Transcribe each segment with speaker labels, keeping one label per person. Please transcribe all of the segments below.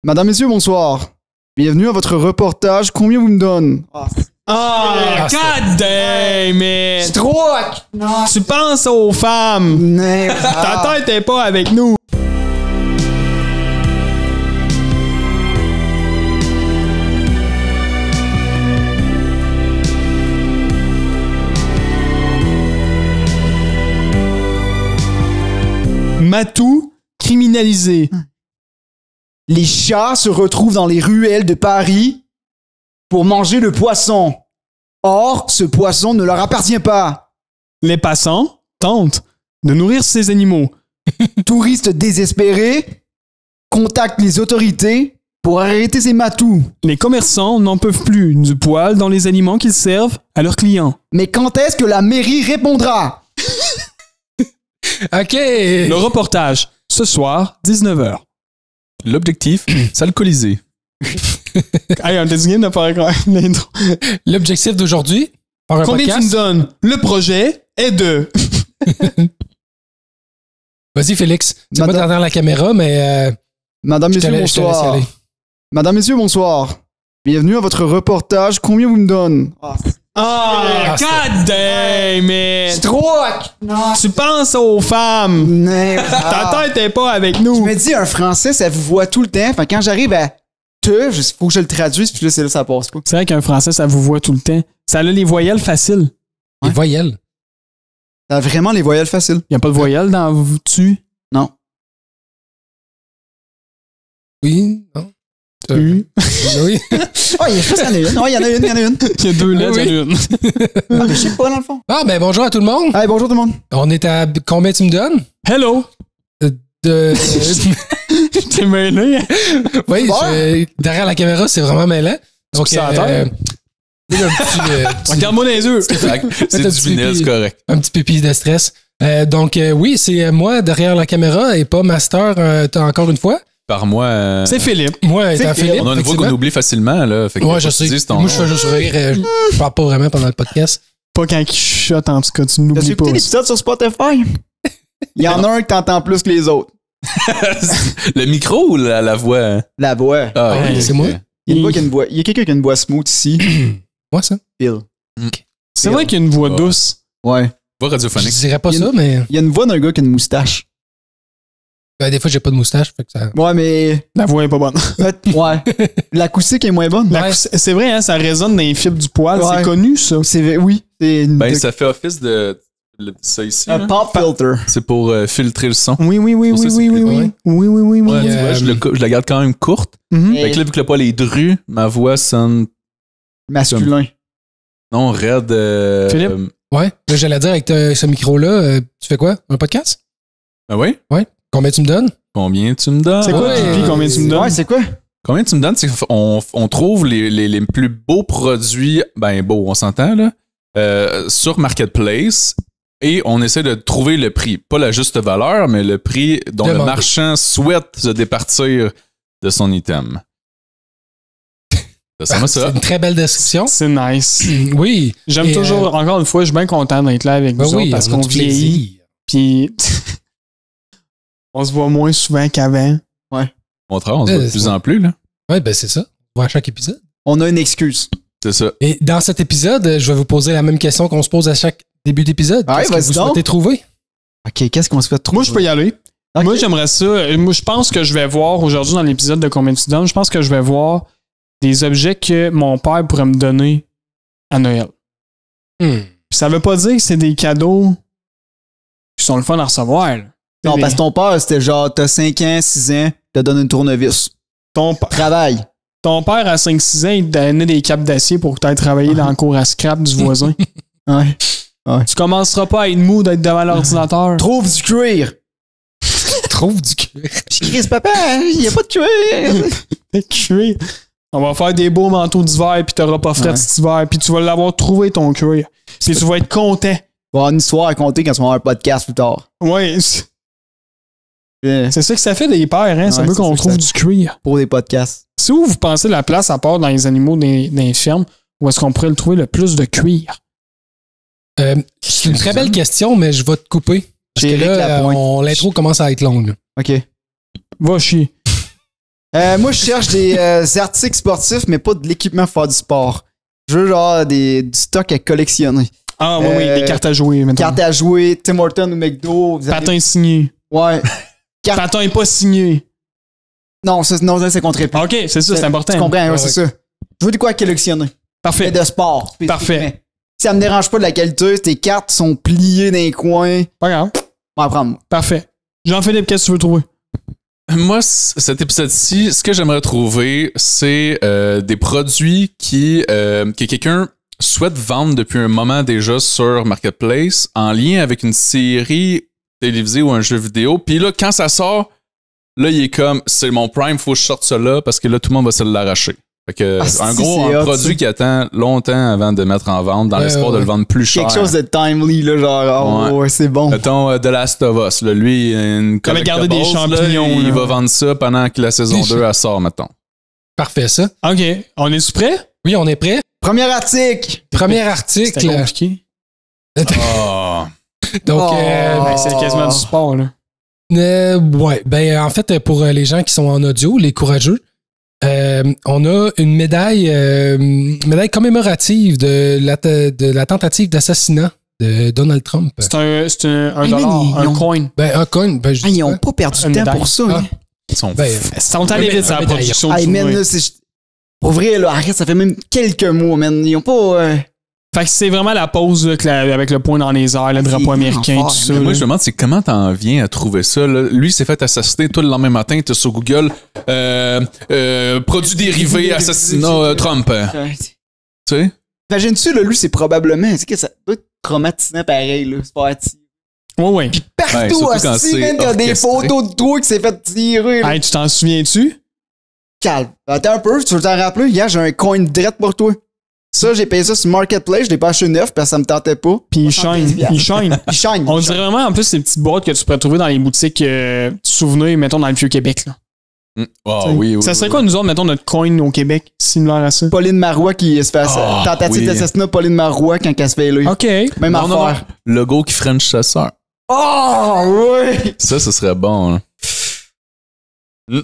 Speaker 1: Madame, messieurs, bonsoir. Bienvenue à votre reportage. Combien vous me donnez?
Speaker 2: God damn it!
Speaker 1: Stroke! Non.
Speaker 2: Tu penses aux femmes! Ta tête est pas avec nous! Matou criminalisé.
Speaker 1: Les chats se retrouvent dans les ruelles de Paris pour manger le poisson. Or, ce poisson ne leur appartient pas.
Speaker 2: Les passants tentent de nourrir ces animaux.
Speaker 1: Touristes désespérés contactent les autorités pour arrêter ces matous.
Speaker 2: Les commerçants n'en peuvent plus du poil dans les aliments qu'ils servent à leurs clients.
Speaker 1: Mais quand est-ce que la mairie répondra?
Speaker 3: OK.
Speaker 2: Le reportage, ce soir, 19h.
Speaker 4: L'objectif, s'alcooliser.
Speaker 2: Hey, on t'a dit de faire l'intro.
Speaker 3: L'objectif d'aujourd'hui, par un
Speaker 2: Combien
Speaker 3: podcast.
Speaker 2: tu me donnes? Le projet est de...
Speaker 3: Vas-y, Félix. Tu vas pas derrière la caméra, mais...
Speaker 1: Madame,
Speaker 3: je te
Speaker 1: messieurs,
Speaker 3: laisse y
Speaker 1: bonsoir.
Speaker 3: aller.
Speaker 1: Madame, messieurs, bonsoir. Bienvenue à votre reportage. Combien vous me donnez?
Speaker 2: God damn it!
Speaker 1: Stroke! Non.
Speaker 2: Tu penses aux femmes! Ta tête est pas avec
Speaker 1: Je
Speaker 2: nous!
Speaker 1: me dis, un français, ça vous voit tout le temps. Fait que quand j'arrive à te, faut que je le traduise, puis là, c'est là, ça passe pas.
Speaker 2: C'est vrai qu'un français, ça vous voit tout le temps. Ça a les voyelles faciles.
Speaker 3: Les voyelles.
Speaker 1: T'as vraiment les voyelles faciles.
Speaker 2: Il n'y a pas de voyelles dans vous tu.
Speaker 1: Non.
Speaker 3: Oui, non.
Speaker 2: Tu.
Speaker 3: Oui.
Speaker 1: Oh, il y en a une. Oh, il y en a une, il y en a une.
Speaker 2: Il y a deux lettres, il y en a une.
Speaker 1: Ah, mais je sais pas, dans le fond.
Speaker 3: Ah, ben bonjour à tout le monde.
Speaker 1: Hey, bonjour tout le monde.
Speaker 3: On est à combien tu me donnes?
Speaker 2: Hello! T'es mêlé?
Speaker 3: Oui, derrière la caméra, c'est vraiment mêlant. Donc,
Speaker 2: ça à terre? Regarde-moi dans les yeux.
Speaker 4: C'est
Speaker 3: un
Speaker 4: du
Speaker 3: petit
Speaker 4: vinyle,
Speaker 3: pipi.
Speaker 4: c'est correct.
Speaker 3: Un petit pipi de stress. Donc, oui, c'est moi derrière la caméra et pas Master encore une fois.
Speaker 4: Par moi,
Speaker 2: C'est Philippe.
Speaker 3: Moi, étant Philippe.
Speaker 4: on a une voix qu'on oublie facilement. Là, fait que
Speaker 3: Ouais, je sais.
Speaker 4: dis, c'est ton
Speaker 3: Moi, je
Speaker 4: nom.
Speaker 3: fais juste rire. Je parle pas vraiment pendant le podcast.
Speaker 2: Pas quand il chuchote, en tout cas, tu
Speaker 1: T'as
Speaker 2: n'oublies
Speaker 1: écouté
Speaker 2: pas.
Speaker 1: l'épisode sur Spotify? Il y en a un que t'entends plus que les autres.
Speaker 4: Le micro ou la voix?
Speaker 1: La voix.
Speaker 4: Ah,
Speaker 3: Ouais,
Speaker 4: ok,
Speaker 3: c'est
Speaker 4: ok.
Speaker 3: moi.
Speaker 1: Il y a une voix qui a une voix. Il y a quelqu'un qui a une voix smooth ici.
Speaker 3: Moi, ça.
Speaker 1: Phil.
Speaker 2: C'est vrai qu'il y a une voix douce.
Speaker 1: Ouais.
Speaker 4: Voix
Speaker 3: Je
Speaker 4: radiophonique.
Speaker 3: dirais pas
Speaker 1: Il y a
Speaker 3: ça, mais
Speaker 1: Il y a une voix d'un gars qui a une moustache.
Speaker 3: des fois, j'ai pas de moustache. Fait que ça...
Speaker 1: Ouais, mais.
Speaker 2: La voix est pas bonne.
Speaker 1: Ouais. L'acoustique est moins bonne.
Speaker 2: La cou- C'est vrai, hein, ça résonne dans les fibres du poil.
Speaker 1: Ouais.
Speaker 2: C'est connu, ça.
Speaker 1: Oui. C'est une.
Speaker 4: Ben, ça fait office de ça ici.
Speaker 1: un
Speaker 4: là.
Speaker 1: pop filter.
Speaker 4: C'est pour filtrer le son.
Speaker 2: Oui, oui, oui,
Speaker 4: Pour
Speaker 2: oui,
Speaker 4: ça, c'est
Speaker 2: oui, oui,
Speaker 4: plus-
Speaker 2: oui.
Speaker 3: ouais.
Speaker 2: Oui, oui, oui, oui.
Speaker 4: Ouais,
Speaker 3: Puis,
Speaker 4: tu vois, je la garde quand même courte.
Speaker 2: Mhm.
Speaker 4: Fait que là, vu que le poil est dru, ma voix sonne
Speaker 1: Masculin.
Speaker 4: non raide.
Speaker 2: Philippe?
Speaker 3: Ouais. Là, j'allais dire avec ce micro-là, tu fais quoi? Un podcast?
Speaker 4: Ah oui?
Speaker 3: Combien tu me donnes?
Speaker 4: Combien tu me donnes?
Speaker 2: C'est quoi,
Speaker 3: Ouais.
Speaker 2: Pipi, combien tu me donnes?
Speaker 1: Ouais, c'est quoi?
Speaker 4: Combien tu me donnes? C'est qu'on trouve les plus beaux produits, ben beaux, on s'entend, là, sur Marketplace et on essaie de trouver le prix. Pas la juste valeur, mais le prix dont le
Speaker 3: Demandé.
Speaker 4: marchand souhaite se départir de son item. Ça ressemble à
Speaker 3: C'est
Speaker 4: ça.
Speaker 3: une très belle description.
Speaker 2: C'est nice.
Speaker 3: Oui.
Speaker 2: J'aime
Speaker 3: Et,
Speaker 2: toujours, encore une fois, je suis bien content d'être là avec
Speaker 3: Ben
Speaker 2: vous
Speaker 3: oui,
Speaker 2: autres parce
Speaker 3: on a
Speaker 2: qu'on
Speaker 3: du
Speaker 2: vieillit.
Speaker 3: plaisir.
Speaker 2: Puis on se voit moins souvent qu'avant.
Speaker 4: Au contraire, on se voit de
Speaker 3: c'est
Speaker 4: plus
Speaker 3: ça.
Speaker 4: en plus, là.
Speaker 3: Ouais, ben c'est ça. On voit à chaque épisode.
Speaker 1: On a une excuse.
Speaker 4: C'est ça.
Speaker 3: Et dans cet épisode, je vais vous poser la même question qu'on se pose à chaque début d'épisode.
Speaker 1: Ouais,
Speaker 3: Qu'est-ce que
Speaker 1: vas-y
Speaker 3: vous
Speaker 1: donc.
Speaker 3: souhaitez trouver?
Speaker 1: Ok, qu'est-ce qu'on se fait trouver?
Speaker 2: Moi, je peux y aller.
Speaker 1: Ok.
Speaker 2: Moi, j'aimerais ça. Moi, je pense que je vais voir aujourd'hui dans l'épisode de Combien tu donnes, je pense que je vais voir des objets que mon père pourrait me donner à Noël. Puis ça veut pas dire que c'est des cadeaux qui sont le fun à recevoir. Là.
Speaker 1: Non,
Speaker 2: C'est
Speaker 1: parce que ton père, c'était genre, t'as 5 ans, 6 ans, te donne une tournevis.
Speaker 2: ton
Speaker 1: Travaille.
Speaker 2: père, à 5-6 ans, il te donnait des capes d'acier pour que tu ailles travailler dans le cours à scrap du voisin.
Speaker 1: Ouais.
Speaker 2: Tu commenceras pas à être mou d'être devant l'ordinateur.
Speaker 1: Trouve du cuir.
Speaker 3: Trouve du cuir.
Speaker 1: Puis Chris, papa, il y a pas de cuir.
Speaker 2: Cuir. On va faire des beaux manteaux d'hiver, puis t'auras pas fret
Speaker 1: Ouais.
Speaker 2: cet hiver, puis tu vas l'avoir trouvé ton cuir. Puis tu vas être content.
Speaker 1: Il va y avoir une histoire à compter quand tu vas avoir un podcast plus tard.
Speaker 2: Ouais, c'est ça que ça fait des pères, hein? Ça
Speaker 1: Ouais,
Speaker 2: veut
Speaker 1: c'est
Speaker 2: qu'on
Speaker 1: ça que
Speaker 2: trouve
Speaker 1: ça-
Speaker 2: du cuir.
Speaker 1: Pour des podcasts.
Speaker 2: C'est où vous pensez la place à part dans les animaux dans les fermes où est-ce qu'on pourrait le trouver le plus de cuir?
Speaker 3: C'est une très belle question, mais je vais te couper. Parce
Speaker 1: J'ai
Speaker 3: que
Speaker 1: Éric
Speaker 3: là,
Speaker 1: Lapointe.
Speaker 3: l'intro commence à être longue. là.
Speaker 1: Ok.
Speaker 2: Va chier.
Speaker 1: Moi, je cherche des articles sportifs, mais pas de l'équipement pour faire du sport. Je veux genre du stock à collectionner.
Speaker 2: Ah oui, des cartes à jouer, maintenant.
Speaker 1: Cartes à jouer, Tim Hortons ou McDo.
Speaker 2: Patin signé.
Speaker 1: Ouais.
Speaker 2: Patin est pas signé.
Speaker 1: Non, ça c'est contre épée.
Speaker 2: OK, c'est ça, c'est important.
Speaker 1: Tu comprends, ouais, c'est ça. Je veux de quoi collectionner.
Speaker 2: Parfait.
Speaker 1: Mais de sport.
Speaker 2: Parfait.
Speaker 1: Si ça me dérange pas de la qualité, tes cartes sont pliées dans les coins.
Speaker 2: Pas grave.
Speaker 1: On va en prendre.
Speaker 2: Parfait. Jean-Philippe, qu'est-ce que tu veux trouver?
Speaker 4: Moi, cet épisode-ci, ce que j'aimerais trouver, c'est des produits que quelqu'un souhaite vendre depuis un moment déjà sur Marketplace en lien avec une série télévisée ou un jeu vidéo. Puis là, quand ça sort, là, il est comme, c'est mon Prime, faut que je sorte ça là parce que là, tout le monde va se l'arracher. Fait que, un produit qui attend longtemps avant de mettre en vente dans l'espoir de le vendre plus cher.
Speaker 1: Quelque chose de timely, là, genre, ouais, c'est bon.
Speaker 4: Mettons The Last of Us, là, lui, une
Speaker 2: garder des champignons.
Speaker 4: Il va vendre ça pendant que la saison 2 elle sort, mettons.
Speaker 3: Parfait, ça.
Speaker 2: OK. On est-tu prêt?
Speaker 3: Oui, on est prêt.
Speaker 1: Premier article.
Speaker 2: C'était compliqué.
Speaker 4: Oh.
Speaker 3: Donc,
Speaker 2: c'est quasiment du sport, là.
Speaker 3: Ouais, ben en fait, pour les gens qui sont en audio, les courageux, on a une médaille commémorative de la tentative d'assassinat de Donald Trump.
Speaker 2: C'est un dollar, un coin.
Speaker 3: Ben, un coin. Ben,
Speaker 1: ils n'ont pas perdu de temps pour ça. Hein.
Speaker 4: Ils sont
Speaker 2: sont allés vite sur la production du
Speaker 1: man, pour vrai, là, arrête, ça fait même quelques mois, man. Ils ont pas...
Speaker 2: Fait que c'est vraiment la pause là, avec le point dans les airs, le drapeau américain, tout ça.
Speaker 4: Moi, je me demande, c'est comment t'en viens à trouver ça? Là? Lui, s'est fait assassiner. Toi, le lendemain matin, t'es sur Google. Produits dérivés, assassinat Trump. Tu sais?
Speaker 1: Imagine-tu, là, lui, c'est probablement... C'est que ça doit être traumatisant pareil, là. C'est pas
Speaker 2: Oui.
Speaker 1: Puis partout, aussi, man, t'as des photos de toi qui s'est fait tirer.
Speaker 2: Hey, tu t'en souviens-tu?
Speaker 1: Calme. Attends un peu, tu veux t'en rappeler? Hier, j'ai un coin direct pour toi. Ça, j'ai payé ça sur Marketplace, je l'ai pas acheté neuf parce que ça me tentait pas.
Speaker 2: Puis il shine. Il shine. On dirait vraiment, en plus, ces petites boîtes que tu pourrais trouver dans les boutiques souvenirs, mettons, dans le Vieux-Québec, là.
Speaker 4: Oh, oui.
Speaker 2: Ça serait quoi, nous autres, mettons, notre coin au Québec, similaire à ça?
Speaker 1: Pauline Marois qui se fait tentative d'assassinat, Pauline Marois quand elle se fait élever.
Speaker 2: OK.
Speaker 1: Même affaire.
Speaker 4: Non. Logo qui French sa sœur.
Speaker 1: Oh, oui!
Speaker 4: Ça, ce serait bon, hein.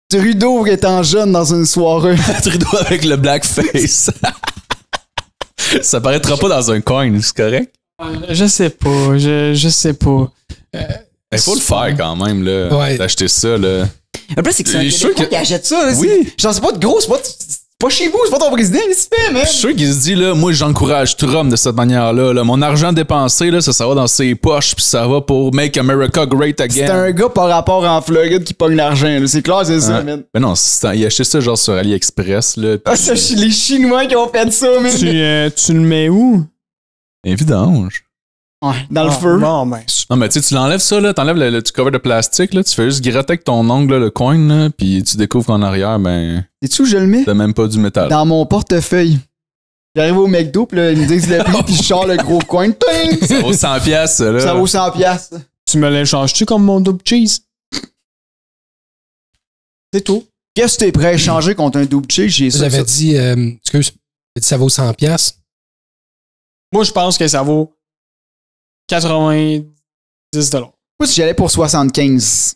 Speaker 1: Trudeau étant jeune dans une soirée.
Speaker 4: Trudeau avec le blackface. Ça paraîtra pas dans un coin, c'est correct?
Speaker 2: Je sais pas. Je sais pas.
Speaker 4: Il faut le faire quand même, là.
Speaker 3: Ouais.
Speaker 4: D'acheter ça, là.
Speaker 1: Le plus, c'est que c'est un
Speaker 4: Je suis sûr
Speaker 1: Québécois qui achète ça. Là,
Speaker 4: Oui.
Speaker 1: Genre, c'est pas de gros, c'est pas chez vous, c'est pas ton président qui se fait, man.
Speaker 4: Je suis sûr qu'il se dit, là, moi, j'encourage Trump de cette manière-là. Là. Mon argent dépensé, là, ça va dans ses poches, puis ça va pour Make America Great Again.
Speaker 1: C'est un gars par rapport en Floride qui pogne l'argent, là. C'est clair, c'est ça, man.
Speaker 4: Mais non, il a acheté ça genre sur AliExpress, là.
Speaker 1: Ah, c'est les Chinois qui ont fait ça, man.
Speaker 2: Tu le mets où?
Speaker 4: Évidemment.
Speaker 1: Ouais, dans le feu.
Speaker 2: Non, ben,
Speaker 4: Non, mais tu sais, tu l'enlèves ça, là, t'enlèves le cover de plastique, là, tu fais juste gratter avec ton ongle, là, le coin, là, puis tu découvres qu'en arrière, ben,
Speaker 1: Sais-tu où je le mets?
Speaker 4: t'as même pas du métal.
Speaker 1: Dans mon portefeuille. J'arrive au McDo, pis là, ils me disent le prix, pis je sors le gros coin. Ting!
Speaker 4: Ça vaut 100 piastres, là.
Speaker 1: Ça vaut 100 piastres.
Speaker 2: tu me l'échanges-tu comme mon double cheese? C'est tout.
Speaker 1: Qu'est-ce que t'es prêt à échanger contre un double cheese? J'ai ça.
Speaker 3: J'avais dit, excuse, j'ai dit ça vaut 100 piastres.
Speaker 2: Moi, je pense que ça vaut 90$.
Speaker 1: Moi, si j'allais pour 75.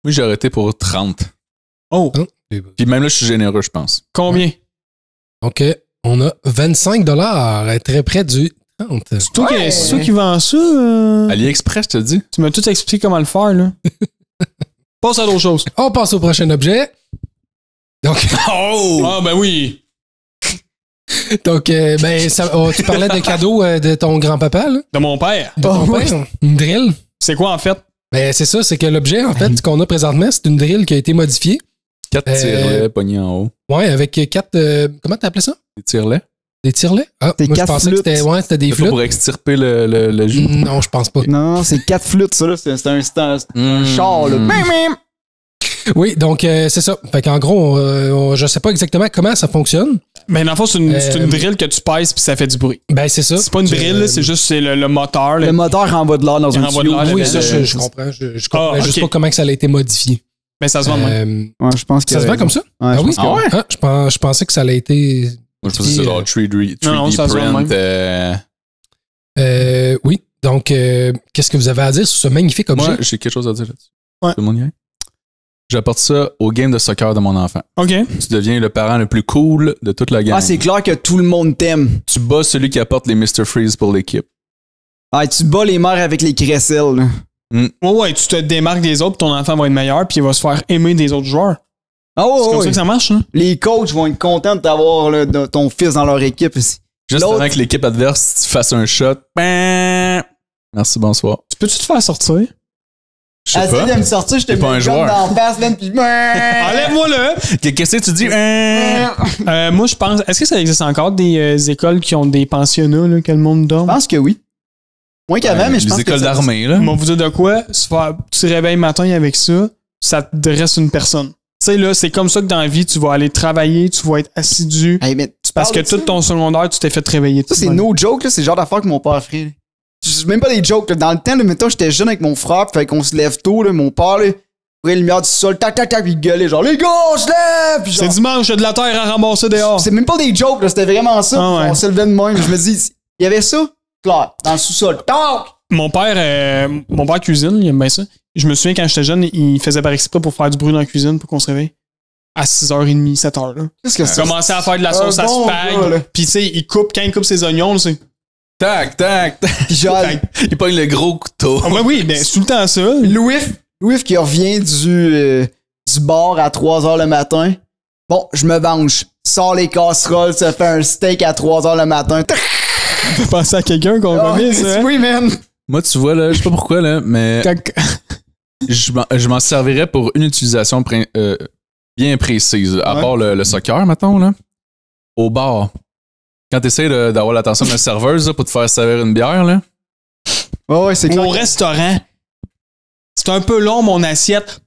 Speaker 4: Oui, j'ai arrêté pour 30.
Speaker 2: Oh,
Speaker 4: Puis même là, je suis généreux, je pense.
Speaker 2: combien?
Speaker 3: Donc, on a 25$, très près du 30.
Speaker 2: C'est toi qui vends ça?
Speaker 4: AliExpress, je te dis.
Speaker 2: Tu m'as tout expliqué comment le faire, là. Passe à d'autres choses.
Speaker 3: On passe au prochain objet. Donc,
Speaker 2: Ah, ben oui.
Speaker 3: donc ben, tu parlais de cadeaux de ton grand-papa, là?
Speaker 2: De mon père.
Speaker 3: De ton père? Une drill?
Speaker 2: C'est quoi, en fait?
Speaker 3: Ben, c'est ça, c'est que l'objet, en fait, qu'on a présentement, c'est une drill qui a été modifiée.
Speaker 4: 4 tirelets pognés en haut.
Speaker 3: Ouais, avec 4. Comment t'as appelé ça?
Speaker 4: Des tirelets?
Speaker 3: Des tirelets? Ah,
Speaker 1: Des
Speaker 3: moi, je
Speaker 1: 4
Speaker 3: pensais
Speaker 1: flûtes.
Speaker 3: que c'était des
Speaker 4: C'est pas
Speaker 3: flûtes.
Speaker 4: pour extirper le jus.
Speaker 3: Non, je pense pas.
Speaker 1: Non, c'est 4 flûtes, ça, là. C'est un char, là. Mim.
Speaker 3: Oui, donc c'est ça. Fait qu'en gros, je sais pas exactement comment ça fonctionne.
Speaker 2: Mais dans le fond, c'est une drill que tu pèses puis ça fait du bruit.
Speaker 3: Ben, c'est ça.
Speaker 2: C'est pas une drill, là, c'est juste le moteur. Là.
Speaker 1: Le moteur renvoie de l'air dans un
Speaker 2: renvoie de
Speaker 1: tuyau.
Speaker 2: l'air,
Speaker 3: Oui,
Speaker 2: le-
Speaker 3: ça,
Speaker 2: le-
Speaker 3: je comprends. Je comprends juste
Speaker 2: ok.
Speaker 3: pas comment que ça a été modifié.
Speaker 2: Mais ça se vend de même.
Speaker 1: Ouais, je pense que...
Speaker 3: Ça se vend comme ça?
Speaker 1: Ouais,
Speaker 3: Ah
Speaker 1: je
Speaker 3: oui?
Speaker 1: pense que
Speaker 3: Ah, je pensais que ça allait été.
Speaker 4: Moi, je pense que c'est genre 3D
Speaker 2: Non, ça se vend de
Speaker 4: print.
Speaker 3: Oui. Donc, qu'est-ce que vous avez à dire sur ce magnifique objet?
Speaker 4: Moi, j'ai quelque chose à dire là-dessus.
Speaker 2: Ouais.
Speaker 4: Tout le monde y est? j'apporte ça au game de soccer de mon enfant.
Speaker 2: OK.
Speaker 4: Tu deviens le parent le plus cool de toute la gang.
Speaker 1: Ah, c'est clair que tout le monde t'aime.
Speaker 4: Tu bats celui qui apporte les Mr. Freeze pour l'équipe.
Speaker 1: Ah, tu bats les mères avec les crécelles, là.
Speaker 2: Ouais, tu te démarques des autres, ton enfant va être meilleur, puis il va se faire aimer des autres joueurs.
Speaker 1: Ah ouais,
Speaker 2: C'est comme
Speaker 1: ouais.
Speaker 2: ça que ça marche, hein?
Speaker 1: Les coachs vont être contents de t'avoir là, ton fils dans leur équipe.
Speaker 4: Juste
Speaker 1: L'autre-
Speaker 4: avant que l'équipe adverse fasse un shot. Bam! Merci, bonsoir.
Speaker 2: Peux-tu te faire sortir?
Speaker 4: Je sais pas.
Speaker 1: de me sortir, je te
Speaker 4: T'es pas un
Speaker 1: mets le gun
Speaker 4: joueur.
Speaker 1: dans la face, man, pis...
Speaker 2: Enlève-moi-le!
Speaker 4: Qu'est-ce que tu dis?
Speaker 2: Moi, je pense... Est-ce que ça existe encore des écoles qui ont des pensionnats, là, que le monde
Speaker 1: Je
Speaker 2: dorme?
Speaker 1: pense que oui. Moins qu'avant, mais je pense
Speaker 4: Les
Speaker 1: que
Speaker 4: écoles
Speaker 1: ça-
Speaker 4: d'armée, là.
Speaker 2: On va vous dire de quoi? Tu te réveilles matin avec ça, ça te dresse une personne. Tu sais, là, c'est comme ça que dans la vie, tu vas aller travailler, tu vas être assidu.
Speaker 1: Hey, mais tu
Speaker 2: Parce que
Speaker 1: parles de
Speaker 2: tout
Speaker 1: ça?
Speaker 2: ton secondaire, tu t'es fait réveiller.
Speaker 1: Ça, c'est no joke, là. C'est le genre d'affaire que mon père ferait. C'est même pas des jokes, là. Dans le temps, là, mettons, j'étais jeune avec mon frère, fait qu'on se lève tôt, là. Mon père, là, ouvrait la lumière du sol, tac, tac, tac, pis il gueulait, genre, les gars, on se lève! Pis genre,
Speaker 2: C'est dimanche, j'ai de la terre à ramasser dehors.
Speaker 1: c'est même pas des jokes, là. C'était vraiment ça.
Speaker 2: Ah ouais.
Speaker 1: On se levait de même. Je me dis, il y avait ça, clair, dans le sous-sol. Tac!
Speaker 2: Mon père cuisine, il aime bien ça. Je me souviens quand j'étais jeune, il faisait par exprès pour faire du bruit dans la cuisine pour qu'on se réveille. À 6h30, 7h. Là.
Speaker 1: Qu'est-ce que
Speaker 2: Il
Speaker 1: c'est?
Speaker 2: commençait à faire de la sauce à
Speaker 1: bon gars, là.
Speaker 2: spag. Puis tu sais, quand il coupe ses oignons, c'est...
Speaker 4: Tac, tac, tac.
Speaker 1: Pis genre,
Speaker 4: Il pogne le gros couteau.
Speaker 2: Ah ouais, oui, ben c'est tout le temps ça.
Speaker 1: Louis qui revient du bar à 3h le matin. Bon, je me venge. Sors les casseroles, ça fait un steak à 3h le matin.
Speaker 2: Tu peux penser à quelqu'un qu'on
Speaker 1: Ah,
Speaker 2: connaît, ça. hein?
Speaker 1: oui, man.
Speaker 4: Moi, tu vois, là, je sais pas pourquoi, là, mais je m'en servirais pour une utilisation bien précise. À
Speaker 1: Ouais.
Speaker 4: part le soccer, mettons, là. Au bar. Quand t'essaies d'avoir l'attention de la serveuse là, pour te faire servir une bière, là.
Speaker 1: Ouais, c'est
Speaker 2: Ou
Speaker 1: clair.
Speaker 2: au restaurant. C'est un peu long, mon assiette.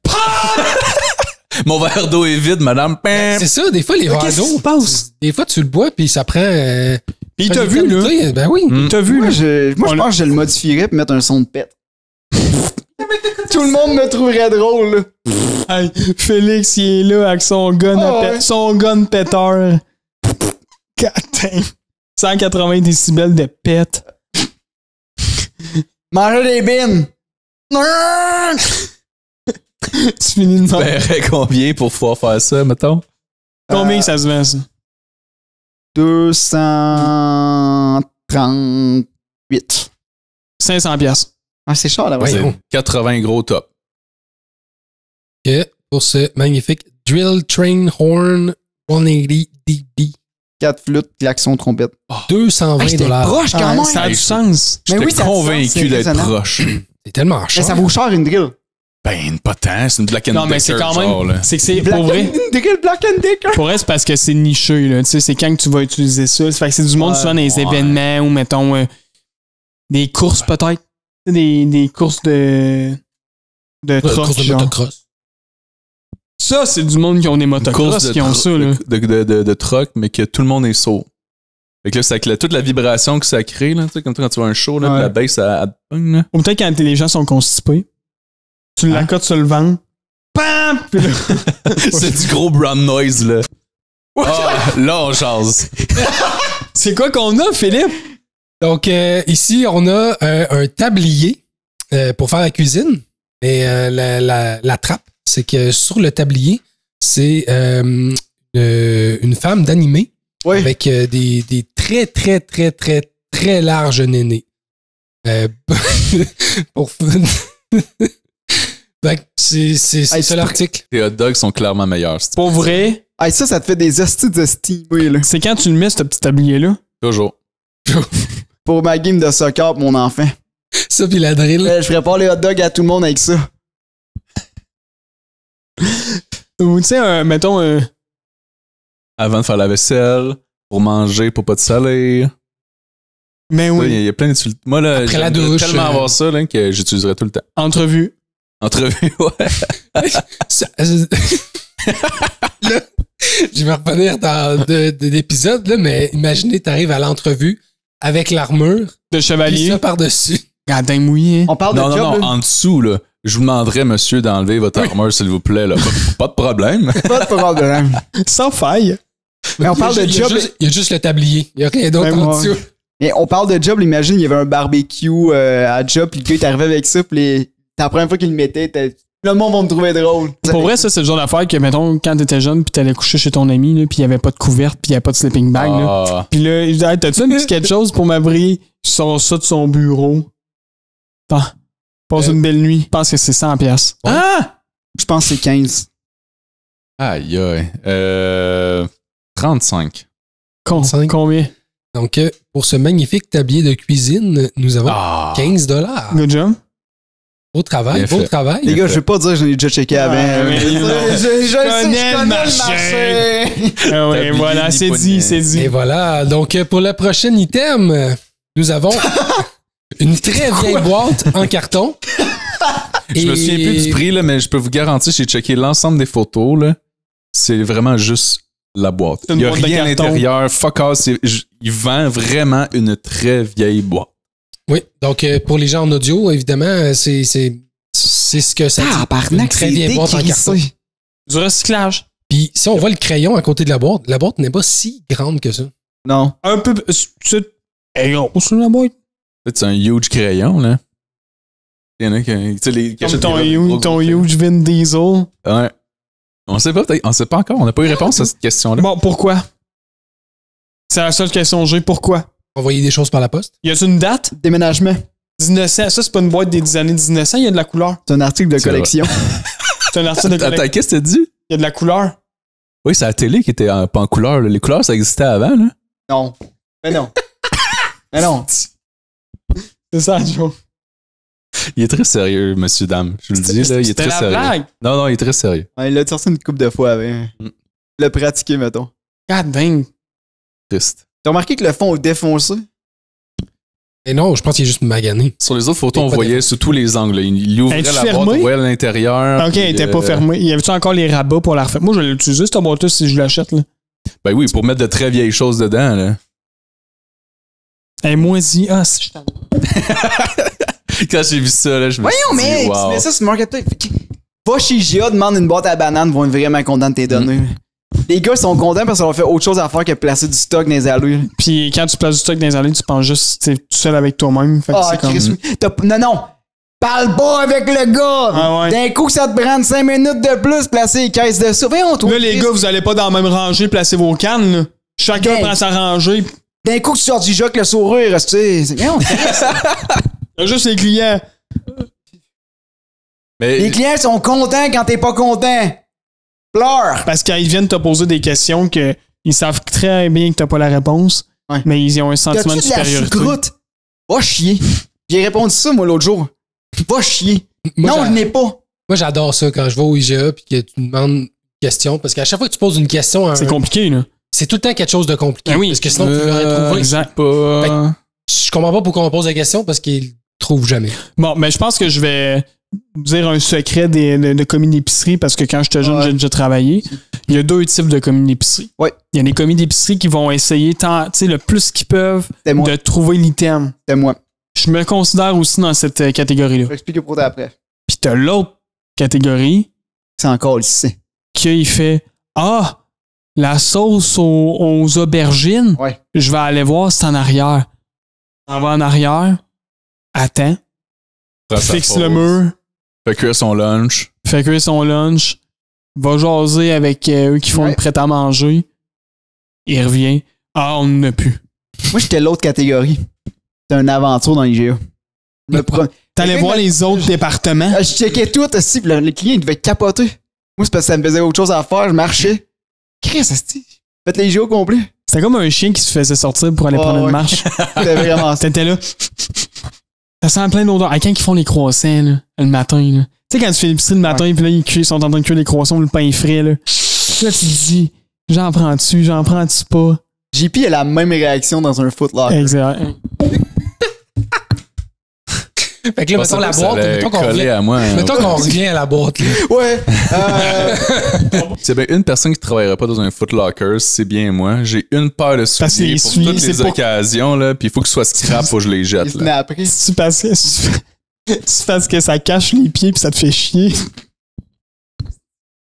Speaker 4: Mon verre d'eau est vide, madame. Pam!
Speaker 3: C'est ça, des fois, les verres
Speaker 2: Qu'est-ce qui
Speaker 3: d'eau,
Speaker 2: se passe?
Speaker 3: des fois, tu le bois, puis ça prend...
Speaker 2: Puis il t'a
Speaker 3: une
Speaker 2: vu, là.
Speaker 3: éternité. Ben oui.
Speaker 2: Il t'a vu,
Speaker 1: Moi,
Speaker 2: là.
Speaker 1: je pense que je le modifierais pour mettre un son de pète. Tout le monde me trouverait drôle, là.
Speaker 2: Hey, Félix, il est là avec son gun,
Speaker 1: Ah ouais.
Speaker 2: son gun péteur. God damn. 180 décibels de pète.
Speaker 1: Manger des bines.
Speaker 2: Tu finis de
Speaker 4: Tu paierais combien pour pouvoir faire ça, mettons?
Speaker 2: Combien ça se vend, ça?
Speaker 1: 238.
Speaker 2: 500 piastres.
Speaker 1: Ah, c'est cher, là.
Speaker 3: Ouais.
Speaker 4: C'est
Speaker 3: Voyons.
Speaker 4: 80 gros top.
Speaker 3: Que pour ce magnifique Drill Train Horn 180 dB.
Speaker 1: 4 flûtes, klaxon, trompette.
Speaker 3: 220
Speaker 1: J'étais
Speaker 3: $.
Speaker 1: proche quand même.
Speaker 2: Ça a du
Speaker 4: Hey,
Speaker 2: sens.
Speaker 1: Mais
Speaker 4: J'étais
Speaker 1: oui, ça a du sens, c'est
Speaker 4: convaincu d'être
Speaker 1: impressionnant.
Speaker 4: proche.
Speaker 3: C'est tellement
Speaker 1: Mais
Speaker 3: cher.
Speaker 1: ça vaut cher une drill.
Speaker 4: Ben, pas tant. C'est une Black and
Speaker 2: Non, mais
Speaker 4: Decker,
Speaker 2: c'est quand
Speaker 4: genre,
Speaker 2: même.
Speaker 4: là.
Speaker 2: C'est que c'est
Speaker 1: Black
Speaker 2: pour vrai.
Speaker 1: and Decker, Black and Decker.
Speaker 2: Pour vrai, c'est parce que c'est niché, là. Tu sais, c'est quand que tu vas utiliser ça. Fait que c'est du monde
Speaker 1: Ouais,
Speaker 2: souvent dans les
Speaker 4: ouais.
Speaker 2: événements ou, mettons, des courses peut-être. Tu sais, des courses de truck,
Speaker 3: Course de
Speaker 2: genre.
Speaker 3: motocross.
Speaker 2: Ça, c'est du monde qui ont des
Speaker 4: Une
Speaker 2: motocross
Speaker 4: course
Speaker 2: qui ont ça, là.
Speaker 4: de truck, mais que tout le monde est sourd. Fait que là, c'est avec toute la vibration que ça crée, là, tu sais, comme toi, quand tu vois un show, là,
Speaker 1: Ouais.
Speaker 4: puis la bass, elle te pogne, là.
Speaker 2: Ou peut-être quand les gens sont constipés. Tu l'accotes sur le ventre. Pam! Puis là,
Speaker 4: C'est du gros brown noise, là. Ah, là, on jase.
Speaker 2: c'est quoi qu'on a, Philippe?
Speaker 3: Donc, ici, on a un tablier pour faire la cuisine. Et la trappe, c'est que sur le tablier, c'est une femme d'animé
Speaker 1: Oui.
Speaker 3: avec des très, très, très, très, très larges nénés. Pour... Fait que c'est ça
Speaker 1: tu
Speaker 3: l'article.
Speaker 4: Les hot dogs sont clairement meilleurs. c'est-
Speaker 2: Pour vrai,
Speaker 1: Hey, ça te fait des hosties de steamé, là.
Speaker 2: c'est quand tu le mets, ce petit tablier-là.
Speaker 4: Toujours.
Speaker 1: Pour ma game de soccer pour mon enfant.
Speaker 3: Ça, puis la drill.
Speaker 1: Je ferais pas les hot dogs à tout le monde avec ça.
Speaker 2: Ou tu sais, mettons,
Speaker 4: Avant de faire la vaisselle, pour manger, pour pas te salir.
Speaker 2: mais
Speaker 4: Ça,
Speaker 2: oui,
Speaker 4: Il y a plein d'utilités. Moi, là,
Speaker 3: Après la
Speaker 4: j'aimerais
Speaker 3: douche,
Speaker 4: tellement avoir ça, là, que j'utiliserais tout le temps.
Speaker 2: entrevue.
Speaker 4: Entrevue, ouais.
Speaker 3: Là, je vais revenir dans l'épisode, là, mais imaginez, t'arrives à l'entrevue avec l'armure,
Speaker 2: De
Speaker 3: puis
Speaker 2: chevalier.
Speaker 3: ça par-dessus.
Speaker 2: Gardin mouillé.
Speaker 1: On parle
Speaker 4: Non,
Speaker 1: de
Speaker 4: non,
Speaker 1: job,
Speaker 4: non,
Speaker 1: là.
Speaker 4: en dessous, là. Je vous demanderais, monsieur, d'enlever votre armure, s'il vous plaît, là. Pas de problème.
Speaker 1: Pas de problème.
Speaker 2: Sans faille.
Speaker 1: Mais on parle de job.
Speaker 3: Il y a juste le tablier. Il n'y a rien d'autre
Speaker 2: Ben,
Speaker 3: en
Speaker 2: moi.
Speaker 3: dessous.
Speaker 1: Mais on parle de job, imagine, il y avait un barbecue à job, puis le gars est arrivé avec ça, puis c'est la première fois qu'il le mettait, t'as Le monde va me trouver drôle.
Speaker 2: Pour vrai, ça, c'est le genre d'affaire que, mettons, quand t'étais jeune, puis t'allais coucher chez ton ami, là, puis il y avait pas de couverte, puis il y avait pas de sleeping bag, là. Puis là, il dit, hey, t'as-tu un petit quelque chose pour m'abriter? Il sort ça de son bureau. Passe une belle nuit. Je pense que c'est 100$.
Speaker 1: Ouais. Ah! Je pense que c'est 15.
Speaker 4: Aïe, aïe. 35.
Speaker 2: Combien?
Speaker 3: Donc, pour ce magnifique tablier de cuisine, nous avons 15$.
Speaker 2: Good job.
Speaker 3: Beau travail, beau travail.
Speaker 1: Les gars, je vais pas dire que j'en ai déjà checké avant. Je connais le marché.
Speaker 2: Ah ouais, voilà, c'est dit.
Speaker 3: Et voilà. Donc, pour le prochain item, nous avons une très vieille boîte en carton.
Speaker 4: Je me souviens plus du prix, là, mais je peux vous garantir, j'ai checké l'ensemble des photos. Là. C'est vraiment juste la boîte. Il n'y a rien à l'intérieur. Fuck off. Il vend vraiment une très vieille boîte.
Speaker 3: Oui, donc pour les gens en audio, évidemment, c'est ce que ça dit.
Speaker 1: Une très vieille boîte en carton.
Speaker 2: Du recyclage.
Speaker 3: Puis si on voit le crayon à côté de la boîte n'est pas si grande que ça.
Speaker 1: Non.
Speaker 2: Un peu... C'est grosse, la boîte.
Speaker 4: C'est un huge crayon, là. Il y en a qui...
Speaker 2: Comme ton huge Vin Diesel.
Speaker 4: Ouais. On sait pas encore. On n'a pas eu réponse à cette question-là.
Speaker 2: Bon, pourquoi? C'est la seule question que j'ai. Pourquoi?
Speaker 3: Envoyer des choses par la poste.
Speaker 2: Y a-t-il une date?
Speaker 1: Déménagement.
Speaker 2: 1900. Ça, c'est pas une boîte des années 1900. Il y a de la couleur.
Speaker 1: C'est un article de collection.
Speaker 2: C'est un article de collection.
Speaker 4: Attends, qu'est-ce que t'as dit?
Speaker 2: Il y a de la couleur.
Speaker 4: Oui, c'est la télé qui était pas en couleur. Là. Les couleurs, ça existait avant, là.
Speaker 1: Non. Mais non. Mais non.
Speaker 2: C'est ça, Joe.
Speaker 4: Il est très sérieux, monsieur, dame. Je vous le dis, là, il est très sérieux.
Speaker 2: Blague.
Speaker 4: Non, il est très sérieux.
Speaker 1: Ouais, il l'a sorti une couple de fois avec. Il l'a pratiqué, mettons.
Speaker 2: God dang.
Speaker 4: Triste.
Speaker 1: T'as remarqué que le fond est défoncé?
Speaker 3: Et non, je pense qu'il est juste magané.
Speaker 4: Sur les autres photos, on voyait sous tous les angles. Il ouvrait la boîte, on voyait à l'intérieur.
Speaker 2: Ok, elle était pas fermée. Y avait-tu encore les rabats pour la refaire? Moi, je vais l'utiliser, cette boîte-là, si je l'achète, là.
Speaker 4: Ben oui, pour mettre de très vieilles choses dedans, là.
Speaker 2: Elle est moisie. Ah, si je t'en...
Speaker 4: Quand j'ai vu ça, là, je me suis dit, wow.
Speaker 1: Tu mets ça sur Marketplace. Va chez IGA, demande une boîte à bananes, ils vont être vraiment contents de tes données. Les gars sont contents parce qu'on fait autre chose à faire que placer du stock dans les allées.
Speaker 2: Puis quand tu places du stock dans les allées, tu penses juste t'es tout seul avec toi-même. Fait que c'est comme...
Speaker 1: Non. Parle pas avec le gars!
Speaker 2: Ah ouais.
Speaker 1: D'un coup, ça te prend 5 minutes de plus placer les caisses de ça.
Speaker 2: Là, les gars, vous allez pas dans la même rangée placer vos cannes, là. Chacun prend sa rangée.
Speaker 1: D'un coup, tu sors du jeu avec le sourire, tu sais.
Speaker 2: Juste les clients.
Speaker 4: Mais...
Speaker 1: Les clients sont contents quand t'es pas content. Pleure!
Speaker 2: Parce qu'ils viennent te poser des questions que ils savent très bien que t'as pas la réponse, mais ils ont un sentiment de supériorité.
Speaker 1: T'as-tu de la choucroute? Va chier. J'ai répondu ça, moi, l'autre jour. Va chier. Non, je n'ai pas.
Speaker 3: Moi, j'adore ça quand je vais au IGA puis que tu me demandes une question. Parce qu'à chaque fois que tu poses une question...
Speaker 2: C'est compliqué, là.
Speaker 3: C'est tout le temps quelque chose de compliqué.
Speaker 2: Ben oui.
Speaker 3: Parce que sinon, tu l'aurais trouvé.
Speaker 2: Exact.
Speaker 3: Je comprends pas pourquoi on pose la question parce qu'ils le trouvent jamais.
Speaker 2: Bon, mais je pense que je vais dire un secret de commis d'épicerie parce que quand j'étais jeune, j'ai déjà travaillé. Il y a 2 types de commis d'épicerie.
Speaker 1: Ouais.
Speaker 2: Il y a des commis d'épicerie qui vont essayer le plus qu'ils peuvent de trouver l'item.
Speaker 1: C'est moi.
Speaker 2: Je me considère aussi dans cette catégorie-là.
Speaker 1: Je vais expliquer pour toi après.
Speaker 2: Puis t'as l'autre catégorie.
Speaker 1: C'est encore ici.
Speaker 2: Qui fait la sauce aux aubergines.
Speaker 1: Ouais.
Speaker 2: Je vais aller voir, c'est en arrière. On va en arrière. Attends. Fixe le mur.
Speaker 4: Fait cuire son lunch.
Speaker 2: Va jaser avec eux qui font le prêt à manger. Il revient. On n'en a plus.
Speaker 1: Moi, j'étais l'autre catégorie. C'était une aventure dans l'IGA.
Speaker 2: T'allais voir les autres départements?
Speaker 1: Je checkais tout aussi. Le client, il devait capoter. Moi, c'est parce que ça me faisait autre chose à faire. Je marchais. Chris, faites les IGA au complet.
Speaker 2: C'était comme un chien qui se faisait sortir pour aller prendre une marche.
Speaker 1: C'était vraiment ça.
Speaker 2: T'étais là. Ça sent plein d'odeurs. Quand ils font les croissants, là, le matin, là. Tu sais, quand tu fais l'épicerie le matin, puis là, ils sont en train de cuire les croissants ou le pain frais, là. Là, tu te dis, j'en prends-tu pas?
Speaker 1: JP a la même réaction dans un Foot Locker.
Speaker 2: Exact.
Speaker 3: Fait que là, mettons la boîte, mettons qu'on revient à la boîte. Là.
Speaker 1: Ouais.
Speaker 4: C'est bien une personne qui ne travaillerait pas dans un Foot Locker, c'est bien moi. J'ai une paire de souliers pour toutes les occasions, là, puis il faut que ce soit scrap, faut que je les jette. Là.
Speaker 2: C'est parce que ça cache les pieds puis ça te fait chier.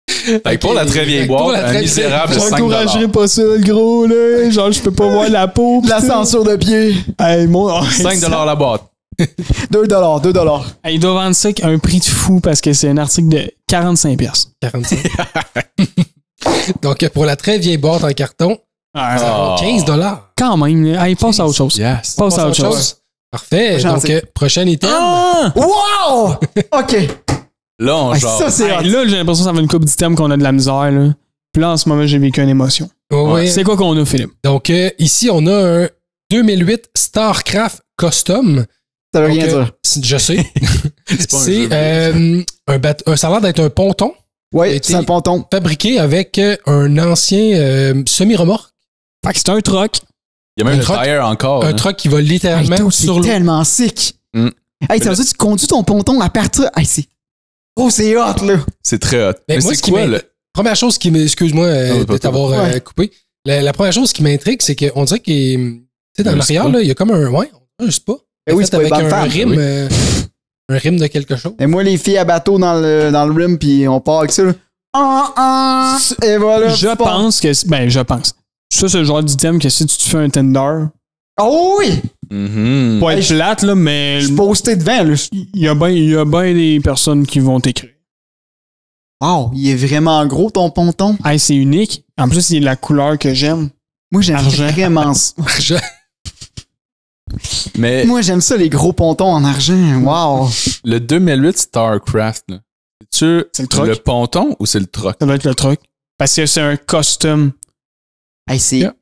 Speaker 4: Fait pour la très vieille boîte, un misérable de 5$.
Speaker 2: J'encouragerais pas ça, le gros, là. Genre, je peux pas voir la peau.
Speaker 1: La censure de pied.
Speaker 2: Hey,
Speaker 4: 5$ la boîte.
Speaker 1: $2.
Speaker 2: Il doit vendre ça à un prix de fou parce que c'est un article de 45$.
Speaker 3: 45. Donc, pour la très vieille boîte en carton,
Speaker 2: Ah,
Speaker 3: $15.
Speaker 2: quand même, il passe à autre chose.
Speaker 4: Yes.
Speaker 2: Passe à autre chose.
Speaker 3: Parfait.
Speaker 1: Prochain
Speaker 3: Donc, prochain item.
Speaker 2: Ah!
Speaker 1: Wow! OK.
Speaker 4: Là, on genre.
Speaker 1: Ça, c'est hot.
Speaker 2: Hey, là, j'ai l'impression que ça va une couple d'items qu'on a de la misère. Là. Puis là, en ce moment, j'ai vécu une émotion.
Speaker 3: Oui.
Speaker 2: C'est quoi qu'on a, Philippe?
Speaker 3: Donc, ici, on a un 2008 StarCraft Custom.
Speaker 1: Ça veut
Speaker 3: Donc,
Speaker 1: rien dire.
Speaker 3: Je sais.
Speaker 4: pas un
Speaker 3: C'est ça a l'air d'être un ponton
Speaker 1: Ouais,
Speaker 3: été-
Speaker 1: c'est un ponton.
Speaker 3: fabriqué avec un ancien semi-remorque.
Speaker 2: Fait que c'est un truck.
Speaker 4: Il y a même
Speaker 3: un
Speaker 4: le
Speaker 3: truck-
Speaker 4: tire encore.
Speaker 3: Un
Speaker 4: hein.
Speaker 3: truck qui va
Speaker 1: Hey,
Speaker 3: littéralement
Speaker 1: dude,
Speaker 3: sur
Speaker 1: c'est
Speaker 3: l'eau.
Speaker 1: tellement sick.
Speaker 4: Mm.
Speaker 1: Hey, ça veut dire que tu conduis ton ponton à partir... Hey, c'est... Oh, c'est hot, là.
Speaker 4: C'est très hot.
Speaker 3: Mais
Speaker 4: Mais
Speaker 3: moi,
Speaker 4: c'est
Speaker 3: ce qui
Speaker 4: quoi
Speaker 3: m'in-
Speaker 4: le.
Speaker 3: Première chose qui excuse-moi
Speaker 4: Non,
Speaker 3: de
Speaker 4: pas
Speaker 3: t'avoir
Speaker 1: Ouais.
Speaker 3: coupé. La première chose qui m'intrigue, c'est qu'on dirait qu'il tu sais, dans
Speaker 4: Un
Speaker 3: l'arrière,
Speaker 4: spa.
Speaker 3: là, il y a comme un spa.
Speaker 1: Ben oui,
Speaker 3: Fait
Speaker 1: c'est pour les
Speaker 3: avec
Speaker 1: bonnes
Speaker 3: un
Speaker 1: femmes.
Speaker 3: rime,
Speaker 4: Oui.
Speaker 3: un rime de quelque chose.
Speaker 1: Et moi, les filles à bateau dans le rim, puis on part avec ça, là. Et voilà.
Speaker 2: Je
Speaker 1: tu pars.
Speaker 2: pense que... Ben, je pense. Ça, c'est le genre d'item que si tu te fais un tender,
Speaker 1: Oh oui!
Speaker 4: Mhm.
Speaker 2: pas
Speaker 1: Hey,
Speaker 2: être plate, là, mais
Speaker 1: Je suis posté devant, là.
Speaker 2: il y a bien des personnes qui vont t'écrire.
Speaker 1: Wow, il est vraiment gros, ton ponton.
Speaker 2: Hey, c'est unique. En plus, il est la couleur que j'aime.
Speaker 1: Moi, j'aime
Speaker 2: Argent.
Speaker 1: vraiment ça.
Speaker 3: Je-
Speaker 4: Mais
Speaker 1: Moi, j'aime ça, les gros pontons en argent. Wow.
Speaker 4: le 2008 StarCraft, là, c'est-tu
Speaker 2: C'est le truck.
Speaker 4: le ponton ou c'est le truck?
Speaker 2: Ça doit être le truc. Parce que c'est un custom.
Speaker 1: Hey, c'est...
Speaker 2: Yeah.